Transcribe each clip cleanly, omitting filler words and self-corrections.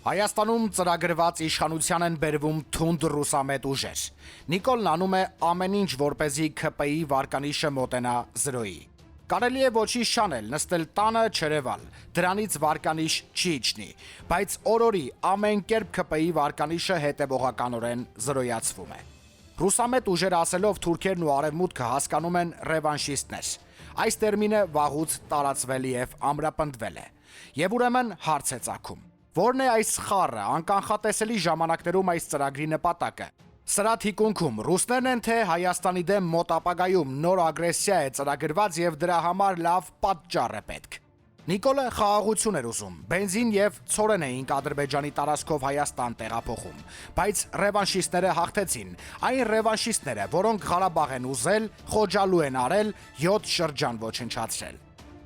Հայաստանում ծրագրված իշխանության են բերվում թունդ ռուսամետ ուժեր։ Նիկոլն անում է ամեն ինչ, որպեսզի ՔՊ-ի վարկանիշը մոտենա 0-ի։ Կարելի է ոչինչ չանել, նստել տանը, չերևալ, դրանից վարկանիշ չի իջնի, բայց օրորի ամեն կերպ ՔՊ-ի վարկանիշը հետևողականորեն զրոյացվում է։ Ռուսամետ ուժեր ասելով թուրքերն ու արևմուտքը հասկանում են ռևանշիստներ։ Այս տերմինը վաղուց տարածվել եւ ամրապնդվել է։ Եվ ուրեմն հարց է ծագում. Որն է այս խառը, անկանխատեսելի ժամանակներում այս ծրագրի նպատակը։ Սրա թիկունքում ռուսներն են, թե Հայաստանի դեմ մոտ ապագայում նոր ագրեսիա է ծրագրված եւ դրա համար լավ պատճառ է պետք։ Նիկոլը խաղաղություն էր ուզում, բենզին եւ ցորեն էինք Ադրբեջանի տարածքով Հայաստան տեղափոխում, բայց ռևանշիստները հաղթեցին, այն ռևանշիստները, որոնք Ղարաբաղ են ուզել, Խոջալու են արել, 7 շրջան ոչնչացրել։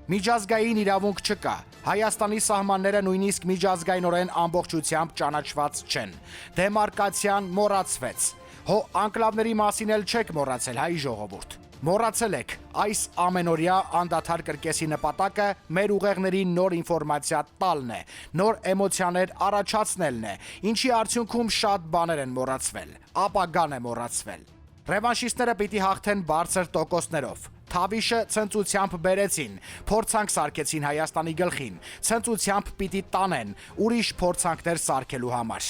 Միջազգային իրավունք չկա, Հայաստանի սահմանները նույնիսկ միջազգայինորեն ամբողջությամբ ճանաչված չեն, դեմարկացիան մոռացվեց, հո անկլավների մասին էլ չեք մոռացել, հայ ժողովուրդ։ Մոռացել եք, այս ամենօրյա անդադար կրկեսի նպատակը մեր ուղեղներին նոր ինֆորմացիա տալն է, նոր էմոցիաներ առաջացնելն է, ինչի արդյունքում շատ բաներ են մոռացվել, ապագան է մոռացվել։ Ռևանշիստները պիտի հաղթեն բարձր տոկոսներով։ Թավիշը ցնծությամբ բերեցին, փորձանք սարքեցին Հայաստանի գլխին, ցնծությամբ պիտի տանեն, ուրիշ փորձանքներ սարքելու համար։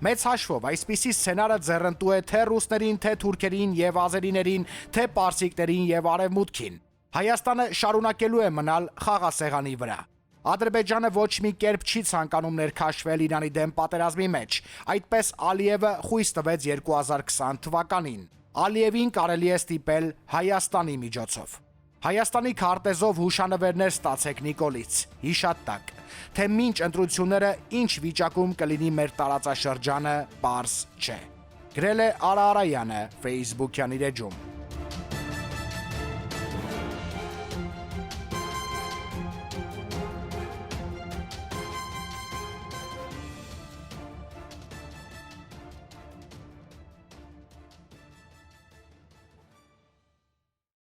Մեծ հաշվով այսպիսի սցենարը ձեռնտու է թե ռուսներին, թե թուրքերին եւ ազերիներին, թե պարսիկներին եւ արևմուտքին։ Հայաստանը շարունակելու է մնալ խաղասեղանի վրա։ Ադրբեջանը ոչ մի կերպ չի ցանկանում ներքաշվել Իրանի դեմ պատերազմի մեջ, այդպես Ալիևը խույս տվեց 2020 թվականին։ Ալիևին կարելի է ստիպել Հայաստանի միջոցով։ Հայաստանի քարտեզով հուշանվերներ ստացեք Նիկոլից, հիշատակ, թե մինչ ընտրությունները ինչ վիճակում կլինի մեր տարածաշրջանը, պարզ չէ։ Գրել է Արա Արայանը Facebook-յան իր էջում։